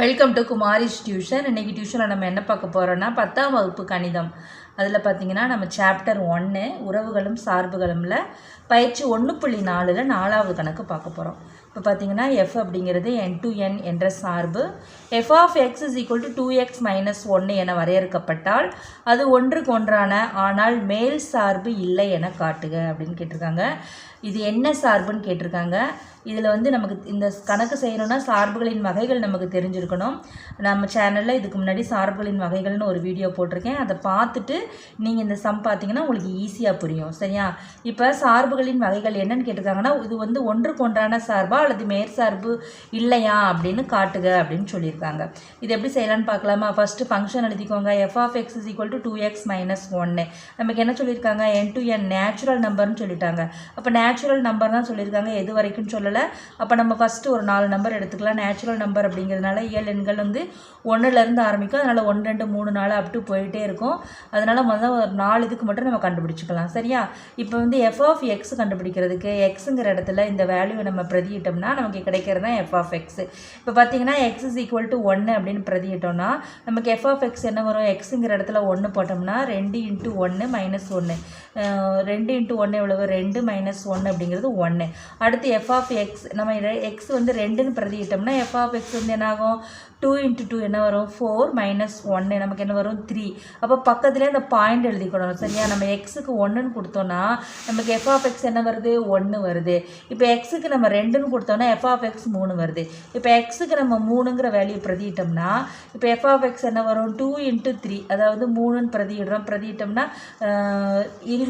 Welcome to Kumari's tuition. இன்றைக்கி டியூஷனில் நம்ம என்ன பார்க்க போகிறோன்னா 10ஆம் வகுப்பு கணிதம். அதில் பார்த்திங்கன்னா நம்ம சாப்டர் 1 உறவுகளும் சார்புகளும்ல பயிற்சி 1.4ல் 4வது கணக்கு பார்க்க போகிறோம். இப்போ பார்த்திங்கன்னா f அப்படிங்கிறது n என்ற சார்பு f of x is equal to 2x minus 1 என வரையறுக்கப்பட்டால் அது ஒன்றுக்கு ஒன்றான ஆனால் மேல் சார்பு இல்லை என காட்டுக அப்படின்னு கேட்டிருக்காங்க. இது என்ன சார்புன்னு கேட்டிருக்காங்க. இதில் வந்து நமக்கு இந்த கணக்கு செய்யணும்னா சார்புகளின் வகைகள் நமக்கு தெரிஞ்சிருக்கணும். நம்ம சேனலில் இதுக்கு முன்னாடி சார்புகளின் வகைகள்னு ஒரு வீடியோ போட்டிருக்கேன். அதை பார்த்துட்டு நீங்கள் இந்த சம் பார்த்தீங்கன்னா உங்களுக்கு ஈஸியாக புரியும். சரியா? இப்போ சார்புகளின் வகைகள் என்னன்னு கேட்டிருக்காங்கன்னா இது வந்து ஒன்றுக்கு ஒன்றான சார்பா அல்லது மேற்சார்பு இல்லையா அப்படின்னு காட்டுக அப்படின்னு சொல்லியிருக்காங்க. இது எப்படி செய்யலான்னு பார்க்கலாமா? ஃபஸ்ட்டு ஃபங்க்ஷன் எழுதிக்கோங்க. f of x is equal to 2x minus 1. நமக்கு என்ன சொல்லியிருக்காங்க? n நேச்சுரல் நம்பர்னு சொல்லிட்டாங்க. அப்போ நேச்சுரல் நம்பர் தான் சொல்லியிருக்காங்க, எது வரைக்கும் சொல்லலை. அப்போ நம்ம ஃபஸ்ட்டு ஒரு 4 நம்பர் எடுத்துக்கலாம். நேச்சுரல் நம்பர் அப்படிங்கிறதுனால இயல் எண்கள் வந்து 1லேருந்து ஆரம்பிக்கும். அதனால் 1 2 3 4 அப்டு போயிட்டே இருக்கும். அதனால் முதல்ல ஒரு 4 இதுக்கு மட்டும் நம்ம கண்டுபிடிச்சிக்கலாம். சரியா? இப்போ வந்து f of x கண்டுபிடிக்கிறதுக்கு எக்ஸுங்கிற இடத்துல இந்த வேல்யூவை நம்ம பிரதியிட்டோம்னா நமக்கு கிடைக்கிறது தான் f of x. இப்போ பார்த்தீங்கன்னா x is equal to 1 அப்படின்னு பிரதியிட்டோம்னா நமக்கு f of x என்ன வரும்? எக்ஸுங்கிற இடத்துல 1 போட்டோம்னா 2 × 1 - 1. 2 × 1 எவ்வளவு? 2 - 1 அப்படிங்கிறது 1. அடுத்து f of x நம்ம x வந்து 2ன்னு பிரதியிட்டோம்னா f of x வந்து என்ன ஆகும்? 2 × 2 என்ன வரும்? 4 - 1 நமக்கு என்ன வரும்? 3. அப்போ பக்கத்துலேயே அந்த பாயிண்ட் எழுதிக்கணும். சரியா? நம்ம எக்ஸுக்கு 1ன்னு கொடுத்தோன்னா நமக்கு f of x என்ன வருது? 1 வருது. இப்போ எக்ஸுக்கு நம்ம 2ன்னு கொடுத்தோன்னா f of x 3 வருது. இப்போ எக்ஸுக்கு நம்ம 3ங்கிற வேல்யூ பிரதியிட்டோம்னா இப்போ f of x என்ன வரும்? 2 × 3 அதாவது 3ன்னு பிரதியிட்டோம்னா 23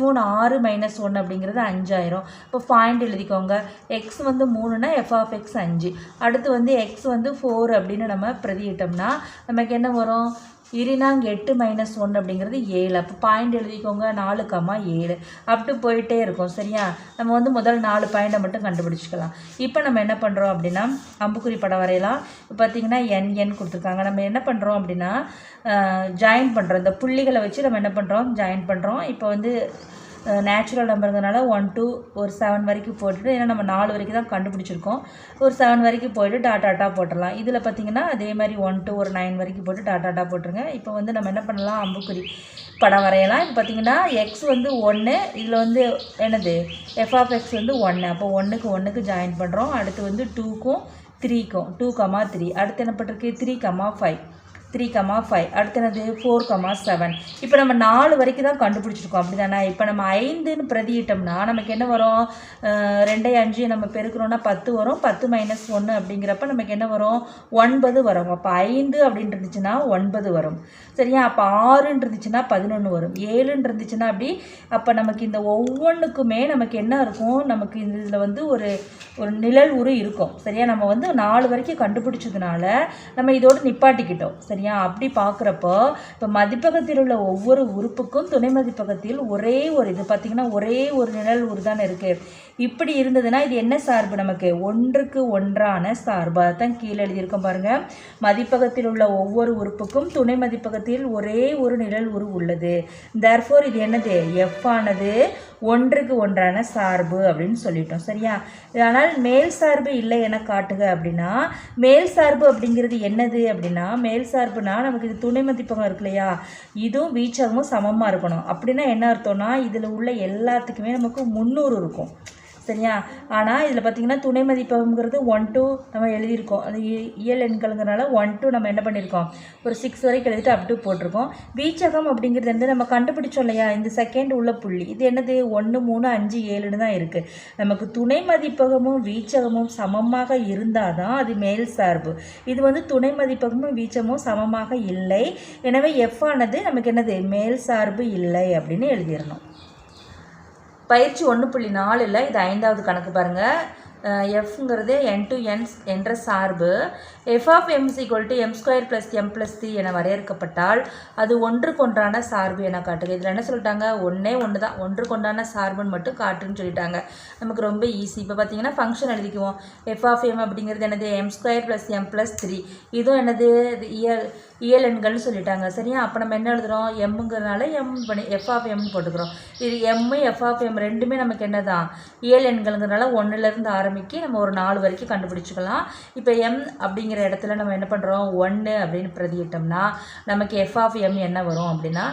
6 - 1 அப்படிங்கிறது 5 ஆயிரும். இப்போ பாயிண்ட் எழுதிக்கோங்க. எக்ஸ் வந்து 3னா f of x 5. அடுத்து வந்து எக்ஸ் வந்து 4 அப்படின்னு நம்ம பிரதியிட்டோம்னா நமக்கு என்ன வரும்? 8 - 1 அப்படிங்கிறது 7. அப்போ பாயிண்ட் எழுதிக்கோங்க. 4, 7 அப்டு போயிட்டே இருக்கும். சரியா? நம்ம வந்து முதல் 4 பாயிண்டை மட்டும் கண்டுபிடிச்சிக்கலாம். இப்போ நம்ம என்ன பண்ணுறோம் அப்படின்னா அம்புக்குறி படம் வரையலாம். இப்போ பார்த்தீங்கன்னா n கொடுத்துருக்காங்க. நம்ம என்ன பண்ணுறோம் அப்படின்னா ஜாயின் பண்ணுறோம். இந்த புள்ளிகளை வச்சு நம்ம என்ன பண்ணுறோம்? ஜாயின் பண்ணுறோம். இப்போ வந்து நேச்சுரல் நம்பருங்கிறதுனால 1 2 ஒரு 7 வரைக்கும் போட்டுட்டு, ஏன்னா நம்ம 4 வரைக்கும் தான் கண்டுபிடிச்சிருக்கோம், ஒரு 7 வரைக்கும் போய்ட்டு டாட்டா போட்டுடலாம். இதில் பார்த்திங்கன்னா அதே மாதிரி 1 2 ஒரு 9 வரைக்கும் போட்டு டாட்டா போட்டுருங்க. இப்போ வந்து நம்ம என்ன பண்ணலாம்? அம்புக்குறி படம் வரையலாம். இப்போ பார்த்திங்கன்னா எக்ஸ் வந்து 1, இதில் வந்து என்னது? f of x வந்து 1. அப்போ 1க்கு 1க்கு ஜாயின் பண்ணுறோம். அடுத்து வந்து 2க்கும் 3க்கும் 2, 3. அடுத்து என்ன பண்ணிருக்கு? 3, 5 3, 5. அடுத்து என்னது? 4, 7. இப்போ நம்ம 4 வரைக்கும் தான் கண்டுபிடிச்சிருக்கோம். அப்படி தானே? இப்போ நம்ம 5ன்னு பிரதியிட்டோம்னா நமக்கு என்ன வரும்? 2 5 நம்ம பெருக்கிறோன்னா 10 வரும். 10 - 1 அப்படிங்கிறப்ப நமக்கு என்ன வரும்? 9 வரும். அப்போ 5 அப்படின்னு இருந்துச்சுன்னா 9 வரும். சரியா? அப்போ 6ன்னு இருந்துச்சுன்னா 11 வரும். 7ன்னு இருந்துச்சுன்னா அப்படி. அப்போ நமக்கு இந்த ஒவ்வொன்றுக்குமே நமக்கு என்ன இருக்கும்? நமக்கு இதில் வந்து ஒரு நிழல் உரு இருக்கும். சரியா? நம்ம வந்து 4 வரைக்கும் கண்டுபிடிச்சதுனால நம்ம இதோடு நிப்பாட்டிக்கிட்டோம். சரியா? அப்படி பார்க்குறப்போ இப்போ மதிப்பகத்தில் உள்ள ஒவ்வொரு உறுப்புக்கும் துணை மதிப்பகத்தில் ஒரே ஒரு இது பார்த்திங்கன்னா ஒரே ஒரு நிழல் உரு தானே இருக்குது. இப்படி இருந்ததுன்னா இது என்ன சார்பு? நமக்கு ஒன்றுக்கு ஒன்றான சார்பு. அதுதான் கீழே எழுதியிருக்கோம் பாருங்கள். மதிப்பகத்தில் உள்ள ஒவ்வொரு உறுப்புக்கும் துணை மதிப்பகத்தில் ஒரே ஒரு நிழல் உரு உள்ளது. தேர்ஃபோர் இது என்னது? f ஆனது ஒன்றுக்கு ஒன்றான சார்பு அப்படின்னு சொல்லிட்டோம். சரியா? ஆனால் மேல் சார்பு இல்லை என காட்டுக அப்படின்னா மேல் சார்பு அப்படிங்கிறது என்னது அப்படின்னா மேல் சார்புனா நமக்கு இது துணை மதிப்பகம் இருக்கு இல்லையா, இதுவும் வீச்சகமும் சமமாக இருக்கணும். அப்படின்னா என்ன அர்த்தம்னா இதில் உள்ள எல்லாத்துக்குமே நமக்கு 300 இருக்கும். சரியா? ஆனால் இதில் பார்த்திங்கன்னா துணை மதிப்பகம்ங்கிறது 1 2 நம்ம எழுதியிருக்கோம். அது இயல் எண்கள்ங்கிறனால 1 2 நம்ம என்ன பண்ணியிருக்கோம்? ஒரு 6 வரைக்கும் எழுதிட்டு அப்டு போட்டிருக்கோம். வீச்சகம் அப்படிங்கிறது வந்து நம்ம கண்டுபிடிச்சோம் இல்லையா, இந்த செகண்ட் உள்ள புள்ளி இது என்னது? 1 3 5 7ன்னு தான் இருக்குது. நமக்கு துணை மதிப்பகமும் வீச்சகமும் சமமாக இருந்தால் தான் அது மேல் சார்பு. இது வந்து துணை மதிப்பகமும் வீச்சகமும் சமமாக இல்லை. எனவே f ஆனது நமக்கு என்னது? மேல் சார்பு இல்லை அப்படின்னு எழுதிடணும். பயிற்சி 1.4ல் இது 5வது கணக்கு பாருங்கள். fங்கிறது n என்ற சார்பு f of m is equal to m² + m + 3 என வரையறுக்கப்பட்டால் அது ஒன்றுக்கு ஒன்றான சார்பு என காட்டுது. இதில் என்ன சொல்லிட்டாங்க? ஒன்று தான் ஒன்றுக்கு ஒன்றான சார்புன்னு மட்டும் காட்டுன்னு சொல்லிட்டாங்க. நமக்கு ரொம்ப ஈஸி. இப்போ பார்த்தீங்கன்னா ஃபங்க்ஷன் எழுதிக்குவோம். f of m அப்படிங்கிறது என்னது? m² + m + 3. இதுவும் என்னது? இயல் எண்கள்னு சொல்லிட்டாங்க சரியா. அப்போ நம்ம என்ன எழுதுகிறோம், எம்முங்கிறதுனால எம் பண்ணி எஃப் ஆஃப் எம்னு போட்டுக்கிறோம். இது எம்மு எஃப் ஆஃப் எம் ரெண்டுமே நமக்கு என்ன தான் இயல் எண்கள்ங்கிறதுனால 1லேருந்து ஆரம்பிக்கி நம்ம ஒரு 4 வரைக்கும் கண்டுபிடிச்சிக்கலாம். இப்போ எம் அப்படிங்கிற இடத்துல நம்ம என்ன பண்ணுறோம், 1 அப்படின்னு பிரதியிட்டோம்னா நமக்கு எஃப் ஆஃப் எம் என்ன வரும் அப்படின்னா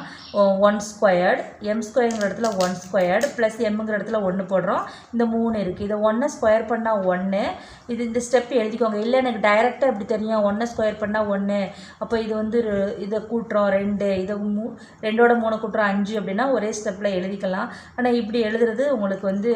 1 ஸ்கொயர்டு, எம் ஸ்கொயருங்கிற இடத்துல 1 ஸ்கொயர்டு ப்ளஸ் எம்முங்கிற இடத்துல 1 போடுறோம். இந்த 3 இருக்குது. இதை 1 ஸ்கொயர் பண்ணால் 1. இந்த ஸ்டெப் எழுதிக்கோங்க. இல்லை எனக்கு டைரெக்டாக எப்படி தெரியும், 1 ஸ்கொயர் பண்ணால் 1, அப்போ இது வந்து இதை கூட்டுறோம் 2, இதை 2ஓட 3 கூட்டுறோம் 5 அப்படின்னா ஒரே ஸ்டெப்பில் எழுதிக்கலாம். ஆனால் இப்படி எழுதுறது உங்களுக்கு வந்து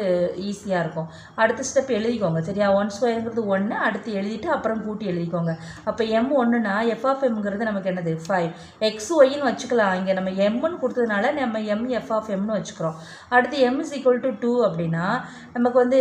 ஈஸியாக இருக்கும். அடுத்த ஸ்டெப் எழுதிக்கோங்க சரியா. 1 ஸ்கொயருங்கிறது 1, அடுத்து எழுதிட்டு அப்புறம் கூட்டி எழுதிக்கோங்க. அப்போ எம் 1னா எஃப் ஆஃப் எம்ங்கிறது நமக்கு என்னது 5. எக்ஸ் ஒய்ன்னு வச்சுக்கலாம். இங்கே நம்ம எம்முன்னு கொடுத்ததுனால நம்ம எம் எஃப் ஆஃப் எம்னு வச்சுக்கிறோம். அடுத்து எம் இஸ் ஈக்குவல் டு 2 அப்படின்னா நமக்கு வந்து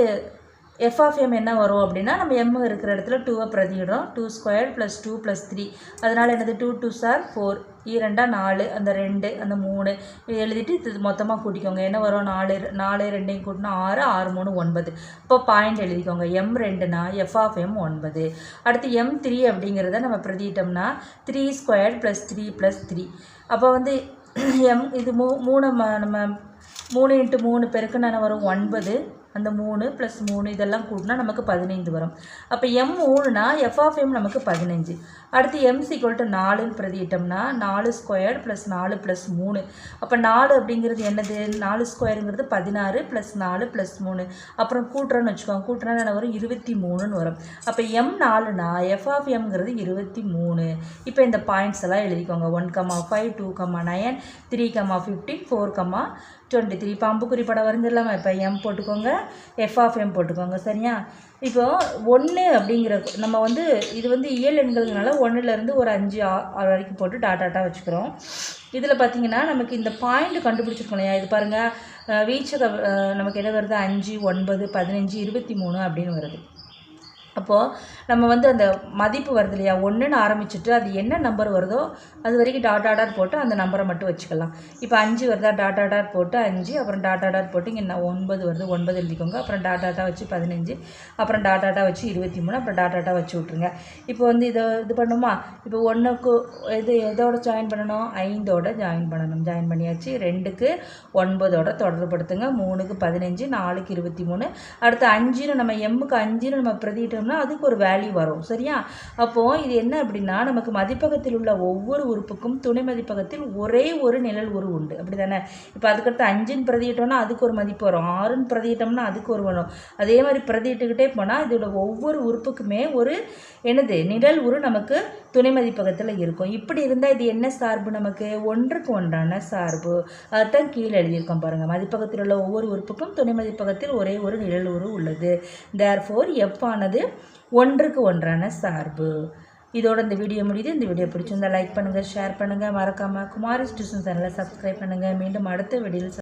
எஃப் ஆஃப் எம் என்ன வரும் அப்படின்னா நம்ம எம் இருக்கிற இடத்துல 2வை பிரதியிடுறோம். 2 ஸ்கொயர் ப்ளஸ் 2 ப்ளஸ் 3, அதனால் என்னது 2 2s are 4, 2 4, அந்த 2 அந்த 3 எழுதிட்டு இது மொத்தமாக கூட்டிக்கோங்க. என்ன வரும், 4 2ஐயும் கூட்டினா 6, 6 3 9. இப்போ பாயிண்ட் எழுதிக்கோங்க. எம் 2னா எஃப் ஆஃப் எம் 9. அடுத்து எம் 3 அப்படிங்கிறத நம்ம பிரதியிட்டோம்னா 3 ஸ்கொயர் ப்ளஸ் 3 ப்ளஸ் 3. அப்போ வந்து எம் இது 3 நம்ம 3 × 3 பெருக்குன்னா என்ன வரும் 9, அந்த 3 ப்ளஸ் 3 இதெல்லாம் கூட்டினா நமக்கு 15 வரும். அப்போ எம் 3னா எஃப் ஆஃப் எம் நமக்கு 15. அடுத்து எம் ஈக்குவல் டு 4ன்னு பிரதியிட்டோம்னா 4 ஸ்கொயர் ப்ளஸ் 4 ப்ளஸ் 3. அப்போ 4 அப்படிங்கிறது என்னது, 4 ஸ்கொயருங்கிறது 16 ப்ளஸ் 4 ப்ளஸ் 3. அப்புறம் கூட்டுறோன்னு வச்சுக்கோங்க. கூட்டுறா என்ன வரும் 23ன்னு வரும். அப்போ எம் 4னா எஃப் ஆஃப் எம்ங்கிறது 23. இப்போ இந்த பாயிண்ட்ஸ் எல்லாம் எழுதிக்கோங்க. 1,5, 2,9, 3,15, 4,23. இப்போ அம்புக்குறி படம் வரைஞ்சிடலாமா. இப்போ எம் போட்டுக்கோங்க, எஃப் ஆஃப் எம் போட்டுக்கோங்க சரியா. இப்போது 1 அப்படிங்கிற நம்ம வந்து இது வந்து இயல் எண்கள்னால 1லேருந்து ஒரு 5 6 வரைக்கும் போட்டு டாட்டாட்டாக வச்சுக்கிறோம். இதில் பார்த்தீங்கன்னா நமக்கு இந்த பாயிண்ட் கண்டுபிடிச்சிருக்கோம் இல்லையா. இது பாருங்கள், வீச்சக நமக்கு என்ன வருது 5 9 15 23 அப்படின்னு வருது. அப்போது நம்ம வந்து அந்த மதிப்பு வருது இல்லையா, 1ன்னு ஆரம்பிச்சுட்டு அது என்ன நம்பர் வருதோ அது வரைக்கும் டாட் போட்டு அந்த நம்பரை மட்டும் வச்சுக்கலாம். இப்போ 5 வருதா, டாட் போட்டு 5, அப்புறம் டாட் போட்டு இங்கே 9 வருது 9 எழுதிக்கோங்க. அப்புறம் டாட்டா வச்சு 15, அப்புறம் டாட்டா வச்சு 23, அப்புறம் டாட்டா வச்சு விட்ருங்க. இப்போ வந்து இது பண்ணுமா. இப்போ 1க்கு எதோட ஜாயின் பண்ணணும், 5ஓட ஜாயின் பண்ணணும். ஜாயின் பண்ணியாச்சு. 2க்கு 9ஓட தொடர்புபடுத்துங்க. 3க்கு 15, 4க்கு 23. அடுத்து 5ன்னு நம்ம எம்முக்கு 5ன்னு நம்ம பிரதிட்டோம்னா அதுக்கு ஒரு வேல்யூ வரும் சரியா. அப்போது இது என்ன அப்படின்னா நமக்கு மதிப்பகத்தில் உள்ள ஒவ்வொரு உறுப்புக்கும் துணை மதிப்பகத்தில் ஒரே ஒரு நிழல் உரு உண்டு அப்படி தானே. இப்போ அதுக்கடுத்து 5ன்னு பிரதியிட்டோம்னா அதுக்கு ஒரு மதிப்பு வரும், 6ன்னு பிரதியிட்டோம்னா அதுக்கு ஒரு வரும். அதே மாதிரி பிரதியிட்டுக்கிட்டே போனால் இதோட ஒவ்வொரு உறுப்புக்குமே ஒரு என்னது நிழல் உரு நமக்கு துணை மதிப்பகத்தில் இருக்கும். இப்படி இருந்தால் இது என்ன சார்பு, நமக்கு 1க்கு 1ஆன சார்பு. அதுதான் கீழே எழுதியிருக்கோம் பாருங்கள். மதிப்பகத்தில் உள்ள ஒவ்வொரு உறுப்புக்கும் துணை மதிப்பகத்தில் ஒரே ஒரு நிழல் உரு உள்ளது. தேர்ஃபோர் எஃப் ஆனது 1க்கு 1ஆன சார்பு. இதோட இந்த வீடியோ முடியுது. இந்த வீடியோ பிடிச்சிருந்தால் லைக் பண்ணுங்கள், ஷேர் பண்ணுங்கள், மறக்காமல் குமாரிஸ் டியூஷன் சேனலை சப்ஸ்கிரைப் பண்ணுங்கள். மீண்டும் அடுத்த வீடியோவில்